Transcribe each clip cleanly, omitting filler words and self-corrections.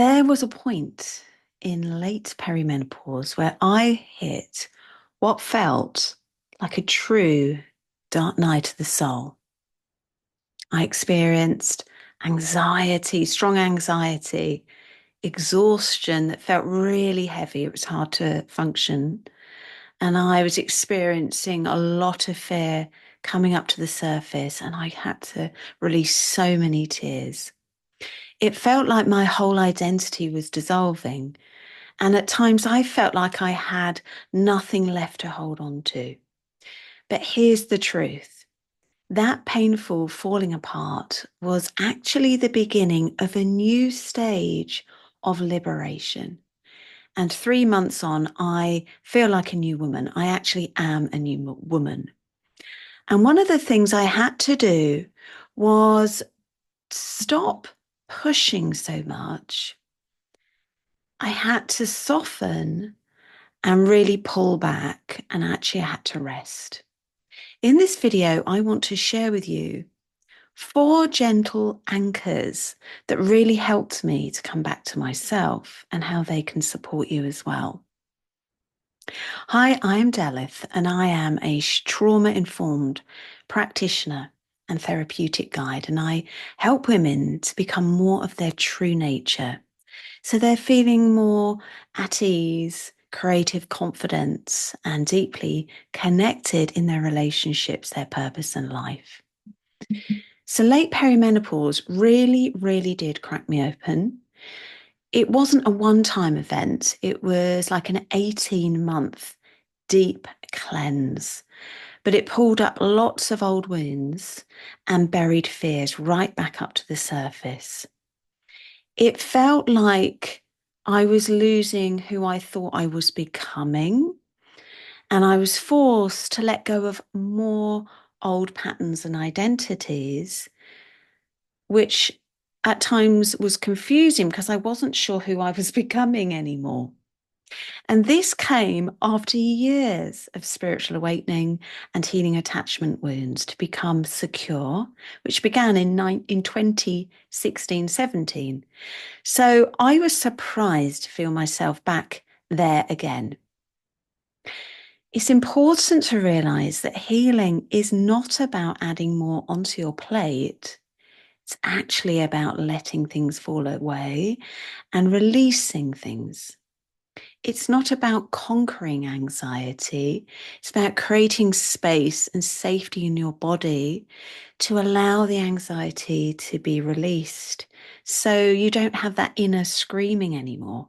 There was a point in late perimenopause where I hit what felt like a true dark night of the soul. I experienced anxiety, strong anxiety, exhaustion that felt really heavy. It was hard to function. And I was experiencing a lot of fear coming up to the surface, and I had to release so many tears. It felt like my whole identity was dissolving. And at times I felt like I had nothing left to hold on to. But here's the truth. That painful falling apart was actually the beginning of a new stage of liberation. And 3 months on, I feel like a new woman. I actually am a new woman. And one of the things I had to do was stop pushing so much. I had to soften and really pull back, and actually I had to rest. In this video, I want to share with you 4 gentle anchors that really helped me to come back to myself and how they can support you as well. Hi, I'm Delith, and I am a trauma-informed practitioner and therapeutic guide, and I help women to become more of their true nature. So they're feeling more at ease, creative confidence, and deeply connected in their relationships, their purpose, and life. So late perimenopause really, really did crack me open. It wasn't a one-time event. It was like an 18-month deep cleanse, but it pulled up lots of old wounds and buried fears right back up to the surface. It felt like I was losing who I thought I was becoming, and I was forced to let go of more old patterns and identities, which at times was confusing because I wasn't sure who I was becoming anymore. And this came after years of spiritual awakening and healing attachment wounds to become secure, which began in 2016-17. So I was surprised to feel myself back there again. It's important to realize that healing is not about adding more onto your plate. It's actually about letting things fall away and releasing things. It's not about conquering anxiety. It's about creating space and safety in your body to allow the anxiety to be released so you don't have that inner screaming anymore.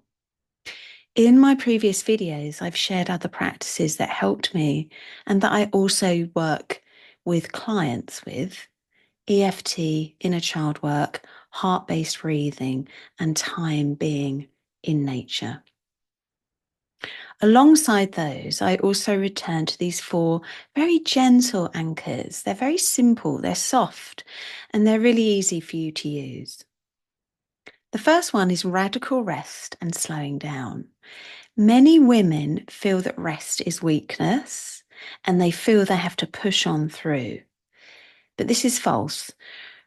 In my previous videos, I've shared other practices that helped me and that I also work with clients with: EFT, inner child work, heart-based breathing, and time being in nature. Alongside those, I also return to these 4 very gentle anchors. They're very simple, they're soft, and they're really easy for you to use. The first one is radical rest and slowing down. Many women feel that rest is weakness and they feel they have to push on through. But this is false.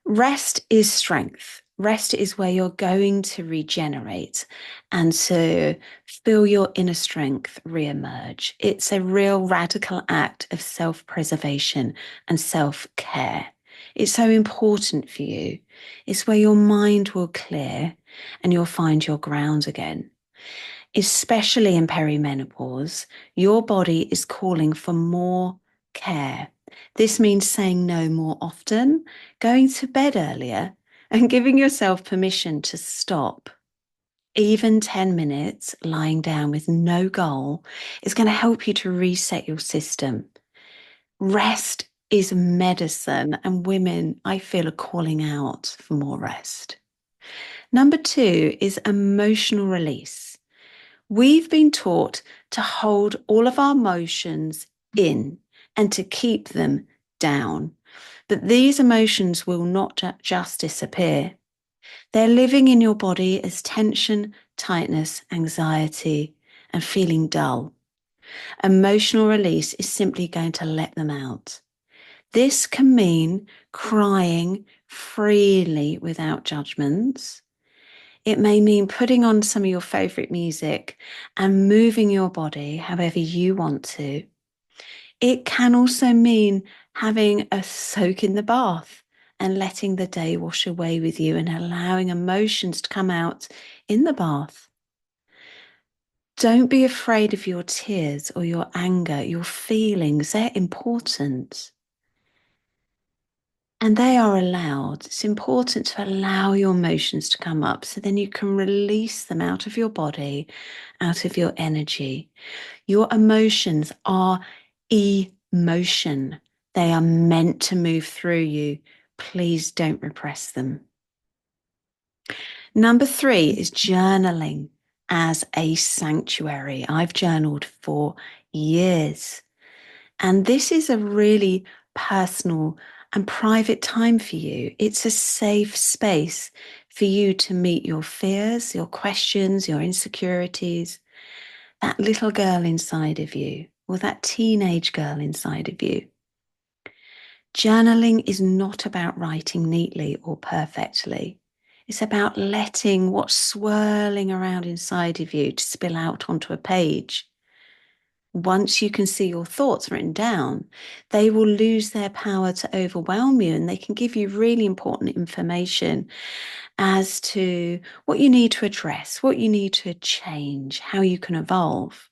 Rest is strength. Rest is where you're going to regenerate and to feel your inner strength reemerge. It's a real radical act of self-preservation and self-care. It's so important for you. It's where your mind will clear and you'll find your ground again. Especially in perimenopause, your body is calling for more care. This means saying no more often, going to bed earlier, and giving yourself permission to stop. Even 10 minutes lying down with no goal is going to help you to reset your system. Rest is medicine, and women, I feel, are calling out for more rest. Number 2 is emotional release. We've been taught to hold all of our emotions in and to keep them down. But these emotions will not just disappear. They're living in your body as tension, tightness, anxiety, and feeling dull. Emotional release is simply going to let them out. This can mean crying freely without judgments. It may mean putting on some of your favorite music and moving your body however you want to. It can also mean having a soak in the bath and letting the day wash away with you and allowing emotions to come out in the bath. Don't be afraid of your tears or your anger, your feelings. They're important. And they are allowed. It's important to allow your emotions to come up so then you can release them out of your body, out of your energy. Your emotions are emotion. They are meant to move through you. Please don't repress them. Number 3 is journaling as a sanctuary. I've journaled for years. And this is a really personal and private time for you. It's a safe space for you to meet your fears, your questions, your insecurities, that little girl inside of you, or that teenage girl inside of you. Journaling is not about writing neatly or perfectly. It's about letting what's swirling around inside of you to spill out onto a page. Once you can see your thoughts written down, they will lose their power to overwhelm you, and they can give you really important information as to what you need to address, what you need to change, how you can evolve.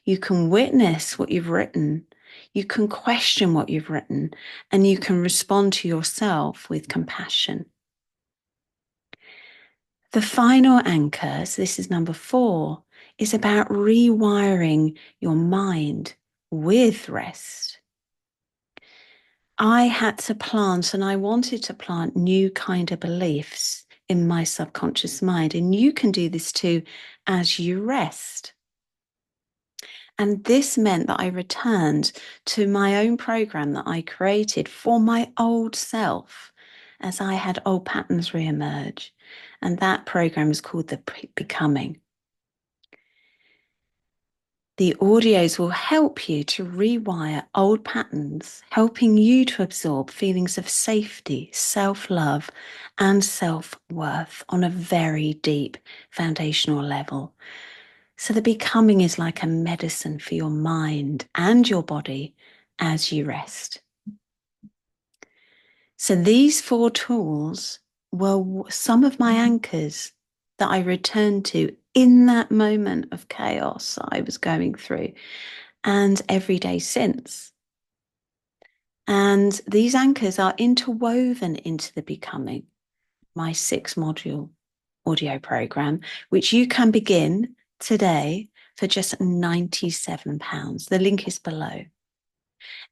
You can witness what you've written, you can question what you've written, and you can respond to yourself with compassion. The final anchor, so this is number 4, is about rewiring your mind with rest. I had to plant, and I wanted to plant new kind of beliefs in my subconscious mind. And you can do this too as you rest. And this meant that I returned to my own program that I created for my old self as I had old patterns re-emerge. And that program is called the Becoming. The audios will help you to rewire old patterns, helping you to absorb feelings of safety, self-love, and self-worth on a very deep foundational level. So the Becoming is like a medicine for your mind and your body as you rest. So these 4 tools were some of my anchors that I returned to in that moment of chaos I was going through, and every day since. And these anchors are interwoven into the Becoming, my 6-module audio program, which you can begin today for just £97. The link is below.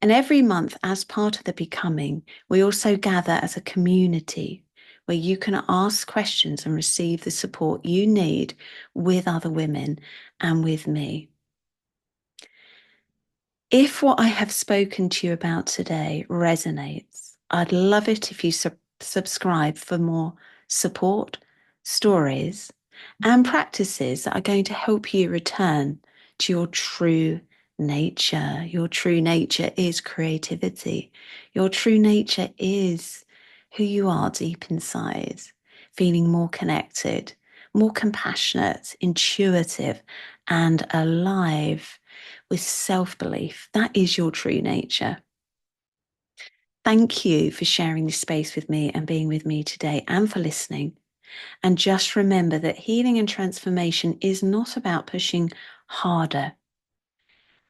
And every month, as part of the Becoming, we also gather as a community where you can ask questions and receive the support you need with other women and with me. If what I have spoken to you about today resonates, I'd love it if you subscribe for more support, stories, and practices that are going to help you return to your true nature. Your true nature is creativity. Your true nature is who you are deep inside, feeling more connected, more compassionate, intuitive, and alive with self-belief. That is your true nature. Thank you for sharing this space with me and being with me today, and for listening. And just remember that healing and transformation is not about pushing harder.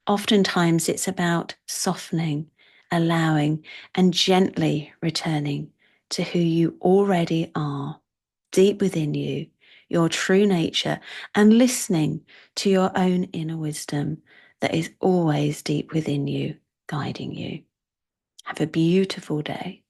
Oftentimes it's about softening, allowing, and gently returning to who you already are, deep within you, your true nature, and listening to your own inner wisdom that is always deep within you, guiding you. Have a beautiful day.